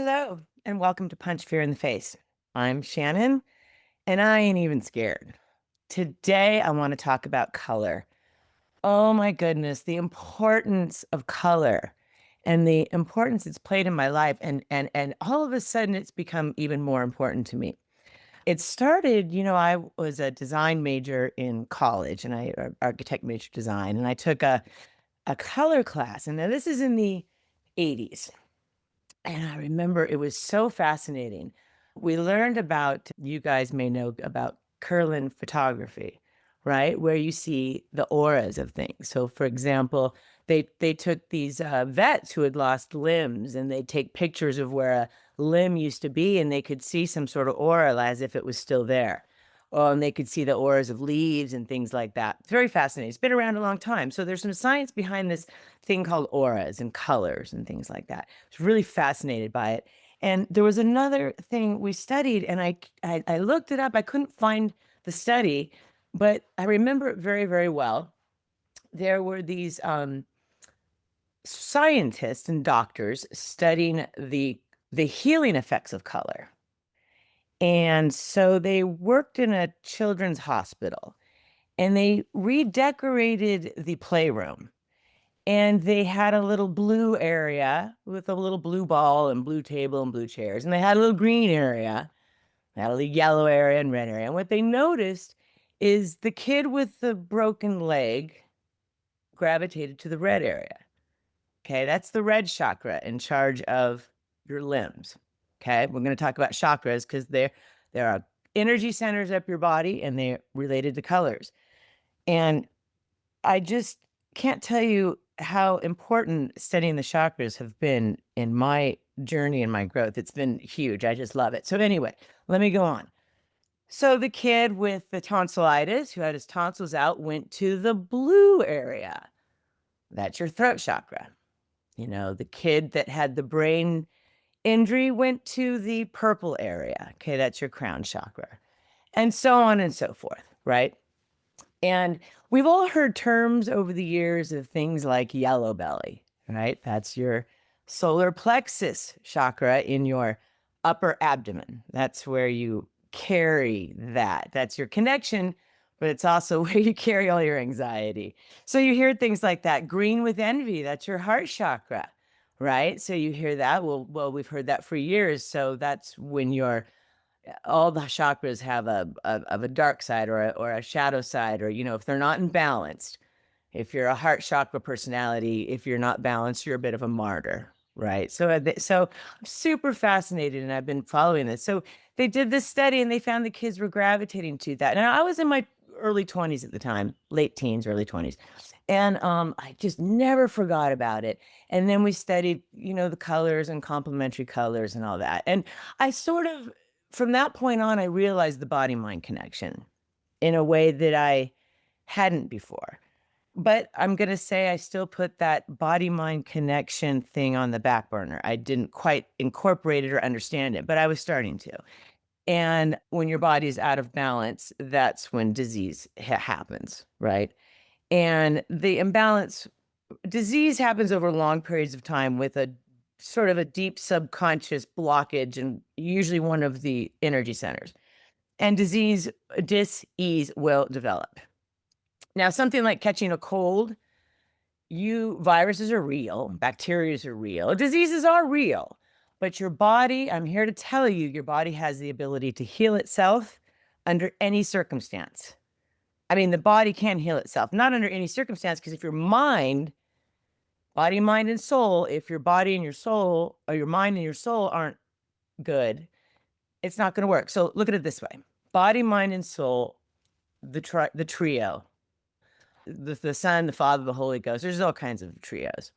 Hello, and welcome to Punch Fear in the Face. I'm Shannon, and I ain't even scared. Today, I want to talk about color. Oh my goodness, the importance of color and the importance it's played in my life. And all of a sudden, it's become even more important to me. It started, I was a design major in college, and architect major design, and I took a color class. And now this is in the 80s. And I remember it was so fascinating. We learned about, you guys may know about Kirlian photography, right? Where you see the auras of things. So, for example, they took these vets who had lost limbs and they take pictures of where a limb used to be and they could see some sort of aura as if it was still there. Oh, and they could see the auras of leaves and things like that. It's very fascinating. It's been around a long time. So there's some science behind this thing called auras and colors and things like that. I was really fascinated by it. And there was another thing we studied, and I looked it up. I couldn't find the study, but I remember it very, very well. There were these scientists and doctors studying the healing effects of color. And so they worked in a children's hospital and they redecorated the playroom. And they had a little blue area with a little blue ball and blue table and blue chairs. And they had a little green area, they had a little yellow area and red area. And what they noticed is the kid with the broken leg gravitated to the red area. Okay, that's the red chakra in charge of your limbs. Okay, we're going to talk about chakras because there are energy centers up your body and they're related to colors. And I just can't tell you how important studying the chakras have been in my journey and my growth. It's been huge. I just love it. So anyway, let me go on. So the kid with the tonsillitis who had his tonsils out went to the blue area. That's your throat chakra. The kid that had the brain injury went to the purple area. Okay, that's your crown chakra. And so on and so forth, right? And we've all heard terms over the years of things like yellow belly, right? That's your solar plexus chakra in your upper abdomen. That's where you carry that. That's your connection, but it's also where you carry all your anxiety. So you hear things like that. Green with envy, that's your heart chakra, right? So you hear that. Well, we've heard that for years. So that's when you're all the chakras have a dark side or a shadow side, or if they're not in balance. If you're a heart chakra personality, if you're not balanced, you're a bit of a martyr, right? So I'm super fascinated, and I've been following this. So they did this study, and they found the kids were gravitating to that. Now I was in my early 20s at the time, late teens, early 20s. And I just never forgot about it. And then we studied, the colors and complementary colors and all that. And I sort of from that point on, I realized the body mind connection in a way that I hadn't before. But I'm going to say I still put that body mind connection thing on the back burner. I didn't quite incorporate it or understand it, but I was starting to. And when your body is out of balance, that's when disease happens, right? And the imbalance disease happens over long periods of time with a sort of a deep subconscious blockage and usually one of the energy centers. And dis-ease will develop. Now, something like catching a cold, viruses are real, bacteria are real, diseases are real, but your body, I'm here to tell you, your body has the ability to heal itself under any circumstance. I mean, the body can heal itself, not under any circumstance, because if your body, mind, and soul, if your body and your soul, or your mind and your soul aren't good, it's not going to work. So look at it this way: body, mind, and soul, the trio, the Son, the Father, the Holy Ghost. There's all kinds of trios,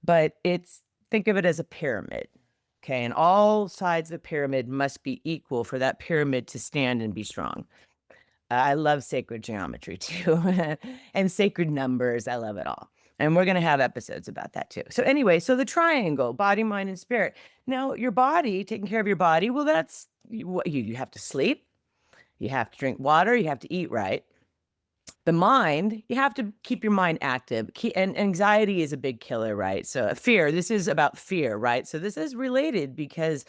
but think of it as a pyramid. Okay, and all sides of the pyramid must be equal for that pyramid to stand and be strong. I love sacred geometry too, and sacred numbers. I love it all. And we're going to have episodes about that too. So anyway, so the triangle, body, mind, and spirit. Now, your body, taking care of your body, well, that's what you have to sleep, you have to drink water, you have to eat right. The mind, you have to keep your mind active. And anxiety is a big killer, right? So fear, this is about fear, right? So this is related because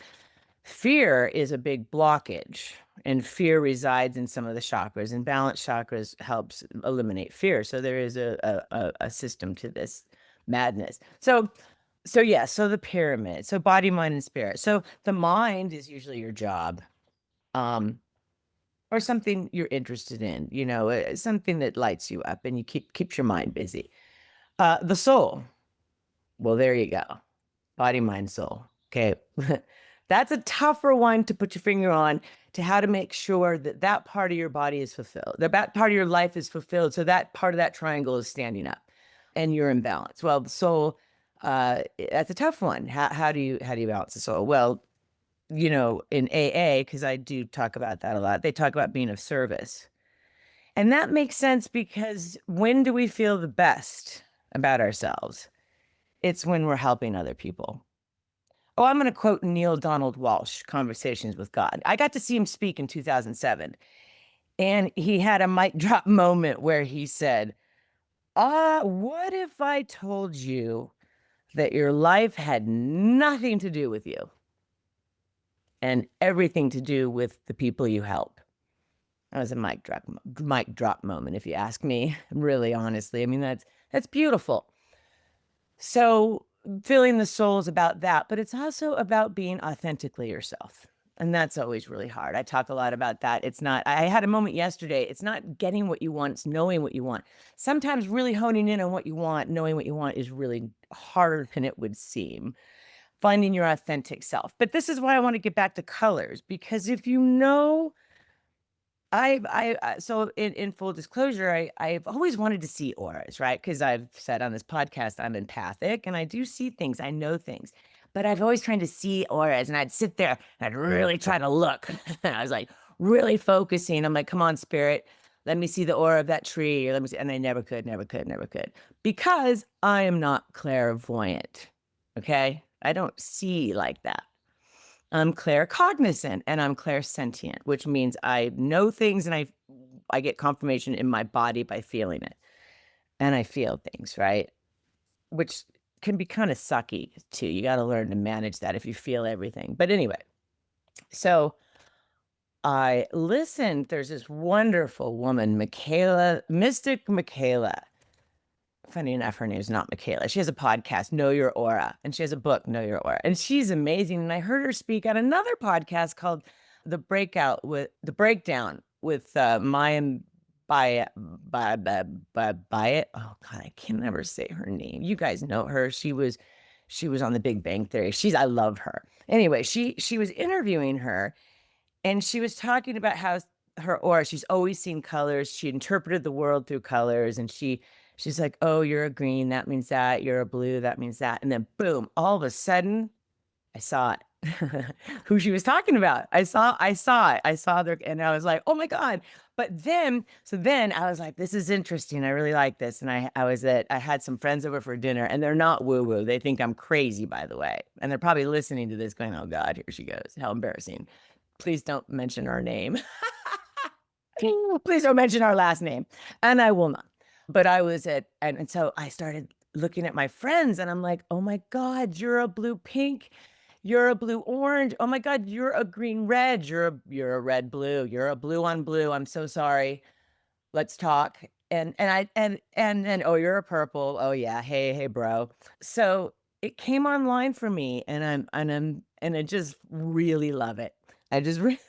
fear is a big blockage, and fear resides in some of the chakras, and balance chakras helps eliminate fear. So there is a system to this madness. So yeah, so the pyramid, so body, mind, and spirit. So the mind is usually your job. Um, or something you're interested in, something that lights you up and you keeps your mind busy. The soul. Well, there you go. Body, mind, soul. Okay. That's a tougher one to put your finger on, to how to make sure that that part of your body is fulfilled, that part of your life is fulfilled. So that part of that triangle is standing up and you're in balance. Well, the soul, that's a tough one. How do you balance the soul? Well, in AA, because I do talk about that a lot, they talk about being of service. And that makes sense because when do we feel the best about ourselves? It's when we're helping other people. Oh, I'm going to quote Neil Donald Walsh, Conversations with God. I got to see him speak in 2007, and he had a mic drop moment where he said, what if I told you that your life had nothing to do with you and everything to do with the people you help? That was a mic drop moment, if you ask me, really honestly. I mean, that's beautiful. So filling the soul is about that, but it's also about being authentically yourself. And that's always really hard. I talk a lot about that. It's not, I had a moment yesterday. It's not getting what you want, it's knowing what you want. Sometimes really honing in on what you want, knowing what you want is really harder than it would seem. Finding your authentic self. But this is why I want to get back to colors, because if you know, so in full disclosure, I've always wanted to see auras, right? Because I've said on this podcast I'm empathic and I do see things, I know things, but I've always tried to see auras, and I'd sit there and I'd really try to look. I was like really focusing. I'm like, come on, spirit, let me see the aura of that tree, or let me see, and I never could, never could, never could, because I am not clairvoyant. Okay, I don't see like that. I'm claircognizant and I'm clairsentient, which means I know things and I get confirmation in my body by feeling it. And I feel things, right? Which can be kind of sucky too. You got to learn to manage that if you feel everything. But anyway, so I listened. There's this wonderful woman, Mystic Michaela. Funny enough, her name is not Michaela. She has a podcast, Know Your Aura, and she has a book, Know Your Aura, and she's amazing. And I heard her speak on another podcast called The Breakdown with Maya by it. Oh God, I can never say her name. You guys know her. She was on The Big Bang Theory. I love her. Anyway, she was interviewing her, and she was talking about how her aura, she's always seen colors. She interpreted the world through colors. And she's like, oh, you're a green, that means that. You're a blue, that means that. And then boom, all of a sudden, I saw it. Who she was talking about. I saw it. I saw there, and I was like, oh my God. So then I was like, this is interesting. I really like this. And I had some friends over for dinner, and they're not woo-woo. They think I'm crazy, by the way. And they're probably listening to this going, oh God, here she goes. How embarrassing. Please don't mention our name. Please don't mention our last name. And I will not. But I was and so I started looking at my friends, and I'm like, oh my God, you're a blue pink. You're a blue orange. Oh my God, you're a green red. You're a red blue. You're a blue on blue. I'm so sorry. Let's talk. And oh, you're a purple. Oh yeah. Hey, bro. So it came online for me, and I just really love it. I just really,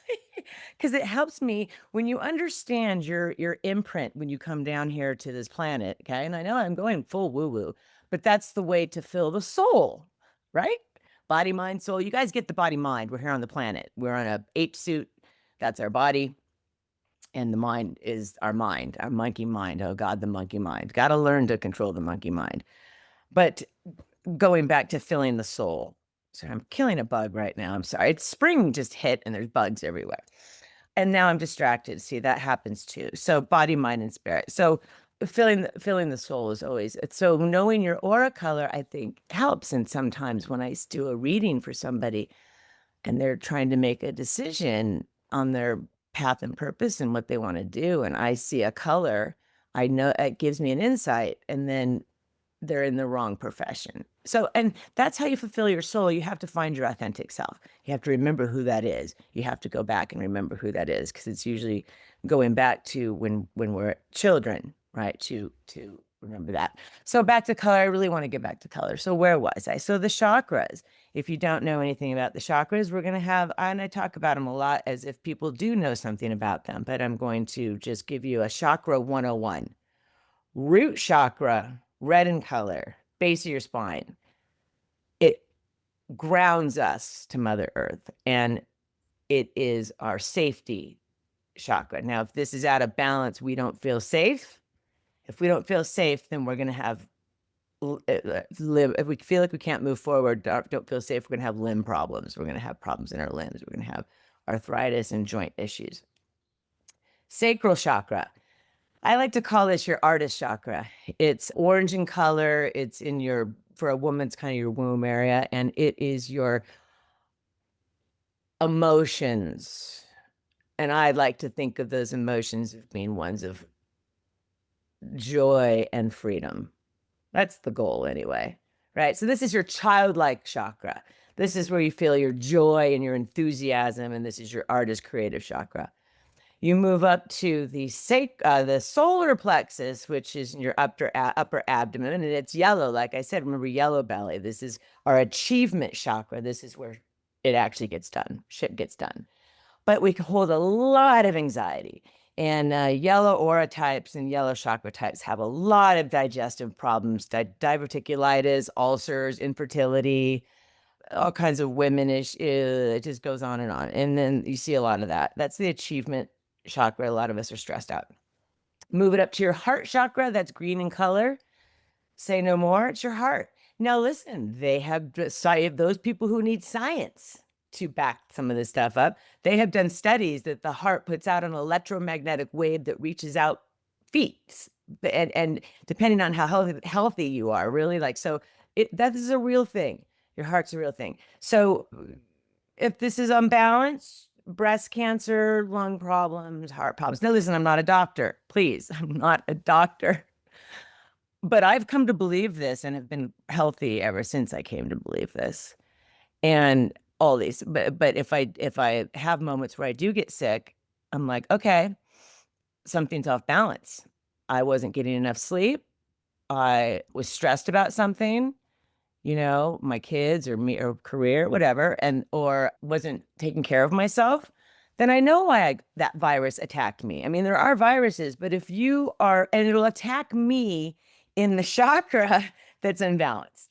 because it helps me when you understand your imprint when you come down here to this planet. Okay. And I know I'm going full woo-woo, but that's the way to fill the soul, right? Body, mind, soul. You guys get the body, mind. We're here on the planet. We're on a H suit. That's our body. And the mind is our mind, our monkey mind. Oh God, the monkey mind. Got to learn to control the monkey mind. But going back to filling the soul. So I'm killing a bug right now. I'm sorry. It's spring just hit and there's bugs everywhere. And now I'm distracted. See, that happens too. So body, mind, and spirit. So filling the soul is always, so knowing your aura color, I think, helps. And sometimes when I do a reading for somebody and they're trying to make a decision on their path and purpose and what they want to do, and I see a color, I know it gives me an insight, and then they're in the wrong profession. So, and that's how you fulfill your soul. You have to find your authentic self. You have to remember who that is. You have to go back and remember who that is, because it's usually going back to when we're children, right? To remember that. So back to color. I really want to get back to color. So where was I? So the chakras. If you don't know anything about the chakras, we're going to have, and I talk about them a lot as if people do know something about them, but I'm going to just give you a chakra 101. Root chakra, red in color, base of your spine. It grounds us to Mother Earth, and it is our safety chakra. Now, if this is out of balance, we don't feel safe. If we don't feel safe, then we're going to have if we feel like we can't move forward, don't feel safe, we're going to have limb problems. We're going to have problems in our limbs. We're going to have arthritis and joint issues. Sacral chakra. I like to call this your artist chakra. It's orange in color. It's in your, for a woman, it's kind of your womb area, and it is your emotions. And I like to think of those emotions as being ones of joy and freedom. That's the goal anyway, right? So this is your childlike chakra. This is where you feel your joy and your enthusiasm, and this is your artist creative chakra. You move up to the solar plexus, which is in your upper abdomen, and it's yellow. Like I said, remember yellow belly. This is our achievement chakra. This is where it actually gets done. Shit gets done. But we can hold a lot of anxiety. And yellow aura types and yellow chakra types have a lot of digestive problems, diverticulitis, ulcers, infertility, all kinds of womanish. It just goes on and on. And then you see a lot of that. That's the achievement chakra. A lot of us are stressed out. Move it up to your heart chakra. That's green in color. Say no more. It's your heart. Now, listen, they have those people who need science to back some of this stuff up. They have done studies that the heart puts out an electromagnetic wave that reaches out feet. And depending on how healthy you are, really, like, so that is a real thing. Your heart's a real thing. So if this is unbalanced, breast cancer, lung problems, heart problems. Now, listen, I'm not a doctor. Please, I'm not a doctor. But I've come to believe this and have been healthy ever since I came to believe this. And all these, but if I have moments where I do get sick, I'm like, okay, something's off balance. I wasn't getting enough sleep. I was stressed about something, my kids or me or career, whatever, and or wasn't taking care of myself. Then I know why that virus attacked me. I mean, there are viruses, but if you are, and it'll attack me in the chakra that's imbalanced.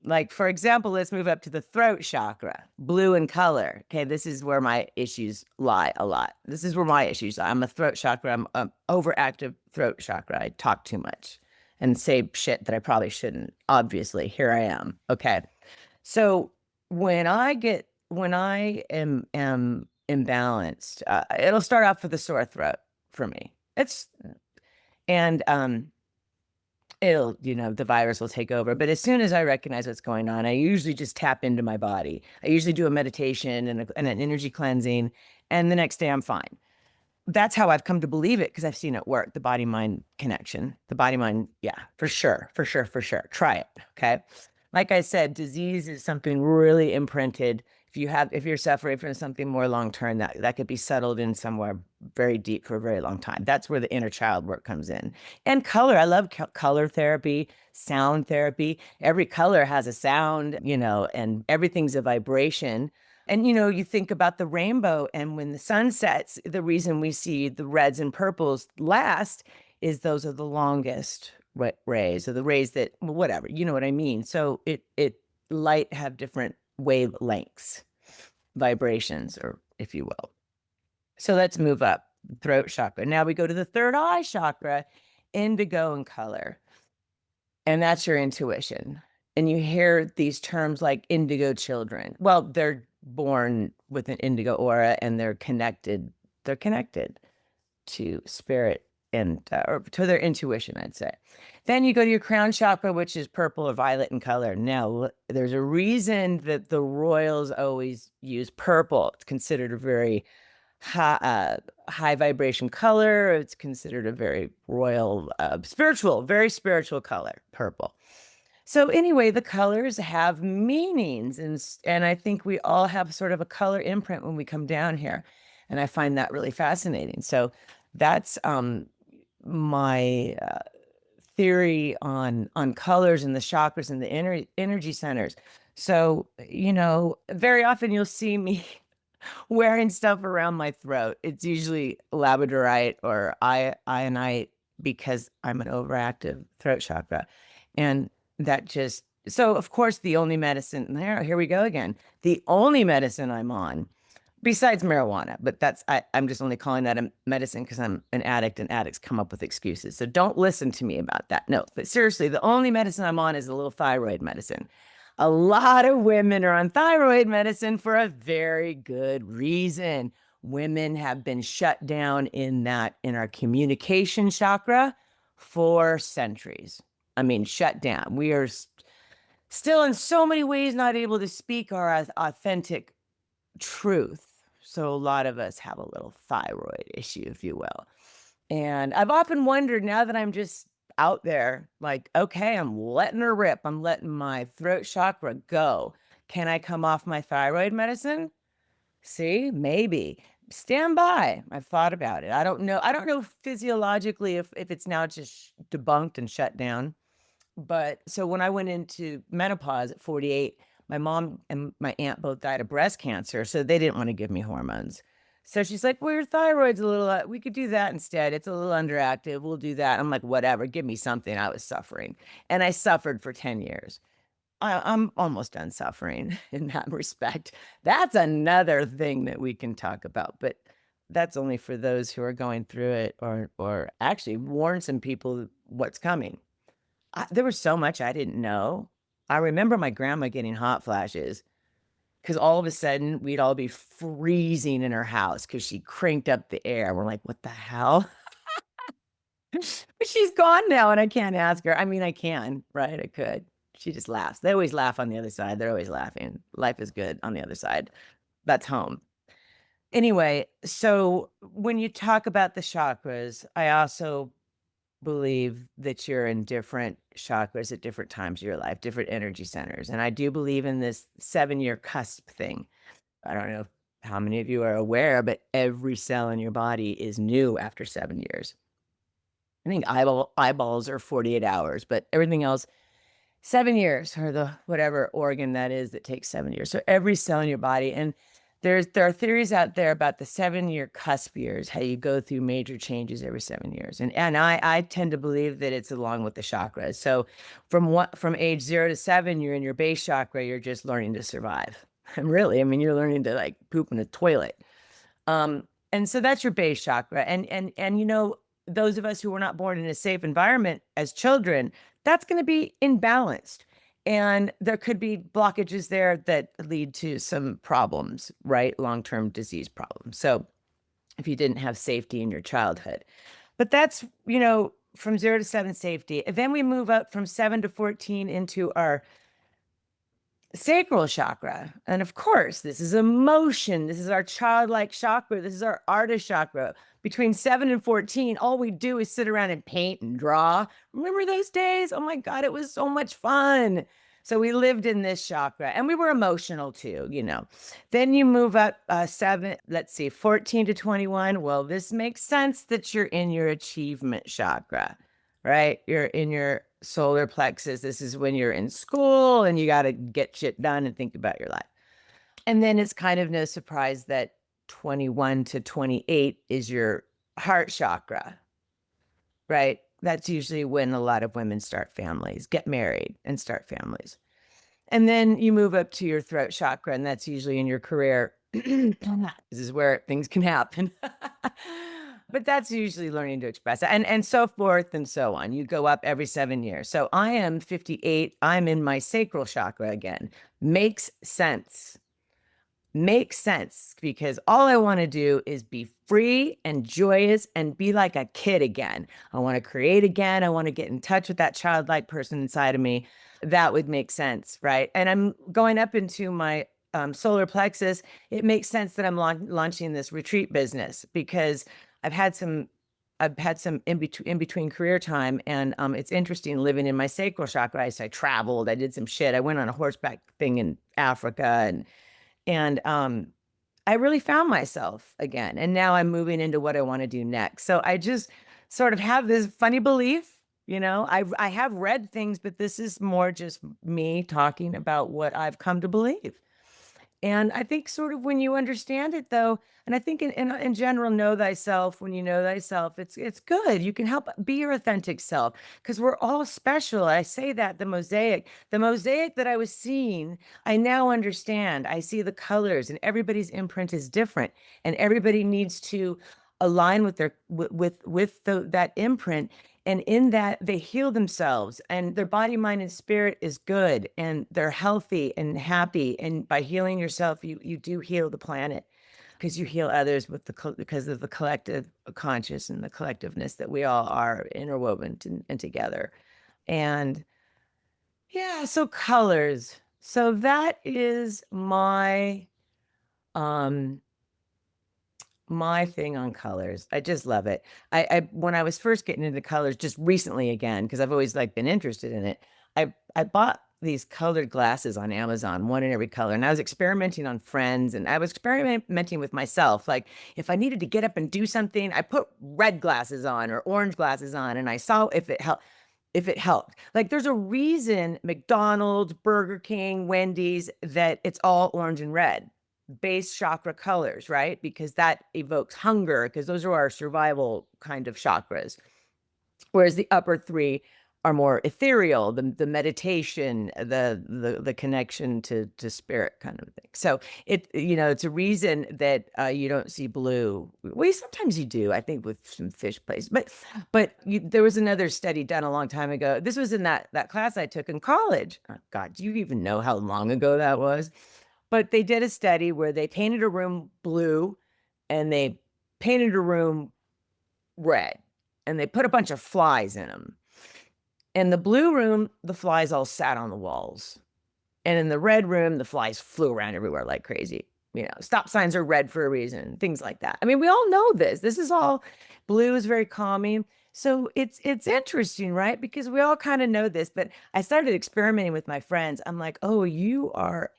Like, for example, let's move up to the throat chakra, blue in color. Okay, this is where my issues lie a lot. This is where my issues lie. I'm a throat chakra. I'm an overactive throat chakra. I talk too much and say shit that I probably shouldn't. Obviously, here I am. Okay. So when I am imbalanced, it'll start off with a sore throat for me. And the virus will take over. But as soon as I recognize what's going on, I usually just tap into my body. I usually do a meditation and an energy cleansing, and the next day I'm fine. That's how I've come to believe it, because I've seen it work. The body mind connection, the body mind. Yeah, for sure. For sure. For sure. Try it. Okay. Like I said, disease is something really imprinted. If you're suffering from something more long term, that could be settled in somewhere very deep for a very long time. That's where the inner child work comes in. And color, I love color therapy, sound therapy. Every color has a sound, and everything's a vibration. And you think about the rainbow, and when the sun sets, the reason we see the reds and purples last is those are the longest rays, or the rays that, whatever, you know what I mean. So it light have different wavelengths, vibrations, or if you will. So let's move up throat chakra. Now we go to the third eye chakra, indigo in color, and that's your intuition. And you hear these terms like indigo children. Well, they're born with an indigo aura, and they're connected to spirit and or to their intuition, I'd say. Then you go to your crown chakra, which is purple or violet in color. Now, there's a reason that the royals always use purple. It's considered a very high vibration color. It's considered a very royal, very spiritual color, purple. So anyway, the colors have meanings, and I think we all have sort of a color imprint when we come down here, and I find that really fascinating. So that's my theory on colors and the chakras and the energy centers. So, very often you'll see me wearing stuff around my throat. It's usually labradorite or ionite because I'm an overactive throat chakra. And that just, so of course, the only medicine, here we go again. The only medicine I'm on besides marijuana, but I'm just only calling that a medicine because I'm an addict and addicts come up with excuses. So don't listen to me about that. No, but seriously, the only medicine I'm on is a little thyroid medicine. A lot of women are on thyroid medicine for a very good reason. Women have been shut down in our communication chakra for centuries. I mean, shut down. We are still in so many ways not able to speak our authentic truth. So a lot of us have a little thyroid issue, if you will. And I've often wondered now that I'm just out there, like, okay, I'm letting her rip. I'm letting my throat chakra go. Can I come off my thyroid medicine? See, maybe. Stand by. I've thought about it. I don't know. I don't know physiologically if it's now just debunked and shut down. But so when I went into menopause at 48, my mom and my aunt both died of breast cancer, so they didn't want to give me hormones. So she's like, "Well, your thyroid's a little, we could do that instead. It's a little underactive. We'll do that." I'm like, "Whatever, give me something." I was suffering, and I suffered for 10 years. I'm almost done suffering in that respect. That's another thing that we can talk about, but that's only for those who are going through it or actually warn some people what's coming. There was so much I didn't know. I remember my grandma getting hot flashes because all of a sudden we'd all be freezing in her house because she cranked up the air. We're like, what the hell? But she's gone now and I can't ask her. I mean, I can, right? I could. She just laughs. They always laugh on the other side. They're always laughing. Life is good on the other side. That's home. Anyway, so when you talk about the chakras, I also believe that you're in different chakras at different times of your life, different energy centers. And I do believe in this 7-year cusp thing. I don't know how many of you are aware, but every cell in your body is new after 7 years. I think eyeballs are 48 hours, but everything else, 7 years, or the whatever organ that is that takes 7 years. So every cell in your body. And there are theories out there about the 7-year cusp years, how you go through major changes every 7 years. And I tend to believe that it's along with the chakras. So from age 0 to 7, you're in your base chakra, you're just learning to survive. And really, I mean, you're learning to like poop in a toilet. And so that's your base chakra. And those of us who were not born in a safe environment as children, that's going to be imbalanced. And there could be blockages there that lead to some problems, right? Long-term disease problems. So if you didn't have safety in your childhood. But that's, from 0 to 7 safety. And then we move up from 7 to 14 into our sacral chakra. And of course, this is emotion. This is our childlike chakra. This is our artist chakra. Between 7 and 14, all we do is sit around and paint and draw. Remember those days? Oh my God, it was so much fun. So we lived in this chakra and we were emotional too. Then you move up 14 to 21. Well, this makes sense that you're in your achievement chakra, right? You're in your solar plexus. This is when you're in school and you got to get shit done and think about your life. And then it's kind of no surprise that 21 to 28 is your heart chakra, right? That's usually when a lot of women start families, get married and start families. And then you move up to your throat chakra, and that's usually in your career. This is where things can happen. But that's usually learning to express it, and so forth and so on. You go up every 7 years. So I am 58. I'm in my sacral chakra again. Makes sense. Makes sense because all I want to do is be free and joyous and be like a kid again. I want to create again. I want to get in touch with that childlike person inside of me. That would make sense, right? And I'm going up into my solar plexus, it makes sense that I'm launching this retreat business because I've had some in between career time, and it's interesting living in my sacral chakra. I traveled, I did some shit. I went on a horseback thing in Africa, and I really found myself again. And now I'm moving into what I want to do next. So I just sort of have this funny belief, I have read things, but this is more just me talking about what I've come to believe. And I think sort of when you understand it though, and I think in general, know thyself, when you know thyself, it's good. You can help be your authentic self because we're all special. I say that the mosaic that I was seeing, I now understand. I see the colors and everybody's imprint is different and everybody needs to align with their with that imprint, and in that they heal themselves and their body, mind, and spirit is good and they're healthy and happy. And by healing yourself, you do heal the planet because you heal others with because of the collective conscious and the collectiveness that we all are interwoven and together. And yeah, so colors. So that is um my thing on colors. I just love it. I when I was first getting into colors just recently again, because I've always like been interested in it, I bought these colored glasses on Amazon, one in every color. And I was experimenting on friends and I was experimenting with myself. Like if I needed to get up and do something, I put red glasses on or orange glasses on and I saw if it helped. Like there's a reason McDonald's, Burger King, Wendy's, that it's all orange and red, base chakra colors, right? Because that evokes hunger, because those are our survival kind of chakras. Whereas the upper three are more ethereal, the meditation, the connection to spirit kind of thing. So it's a reason that you don't see blue. Well, sometimes you do, I think, with some fish places. But there was another study done a long time ago. This was in that class I took in college. Oh, God, do you even know how long ago that was? But they did a study where they painted a room blue and they painted a room red and they put a bunch of flies in them. In the blue room, the flies all sat on the walls. And in the red room, the flies flew around everywhere like crazy. Stop signs are red for a reason, things like that. I mean, we all know this. This is all blue is very calming. So it's interesting, right? Because we all kind of know this, but I started experimenting with my friends. I'm like, oh, you're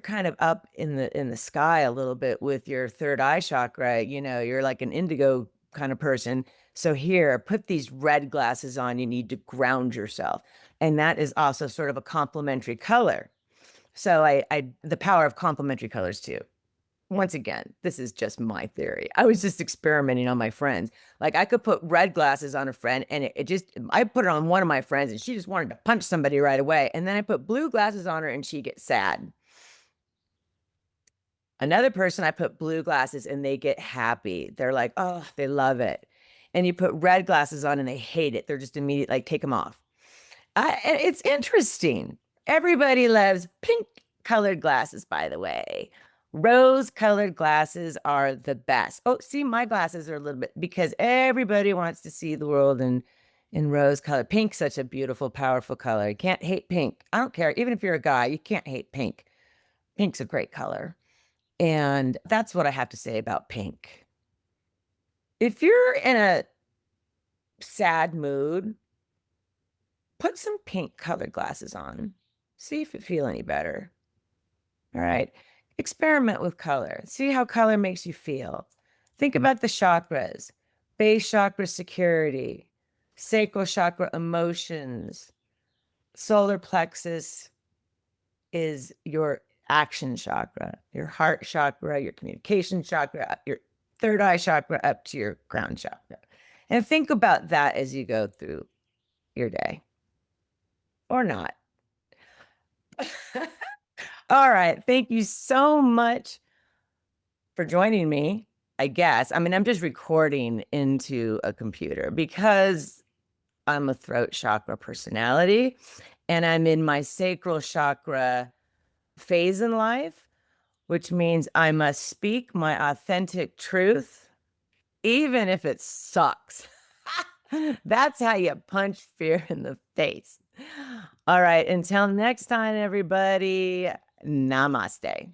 kind of up in the sky a little bit with your third eye chakra. You're like an indigo kind of person. So here, put these red glasses on. You need to ground yourself. And that is also sort of a complementary color. So the power of complementary colors too. Once again, this is just my theory. I was just experimenting on my friends. Like I could put red glasses on a friend and I put it on one of my friends and she just wanted to punch somebody right away. And then I put blue glasses on her and she gets sad. Another person, I put blue glasses and they get happy. They're like, oh, they love it. And you put red glasses on and they hate it. They're just immediate, like, take them off. It's interesting. Everybody loves pink colored glasses, by the way. Rose colored glasses are the best. Oh, see, my glasses are a little bit because everybody wants to see the world in rose color. Pink's such a beautiful, powerful color. You can't hate pink. I don't care. Even if you're a guy, you can't hate pink. Pink's a great color. And that's what I have to say about pink. If you're in a sad mood, put some pink colored glasses on. See if you feel any better. All right. Experiment with color. See how color makes you feel. Think about the chakras: base chakra, security; sacral chakra, emotions; solar plexus is your action chakra; your heart chakra, your communication chakra; your third eye chakra up to your crown chakra. And think about that as you go through your day, or not. All right. Thank you so much for joining me. I guess. I mean, I'm just recording into a computer because I'm a throat chakra personality and I'm in my sacral chakra phase in life, which means I must speak my authentic truth, even if it sucks. That's how you punch fear in the face. All right. Until next time, everybody, namaste.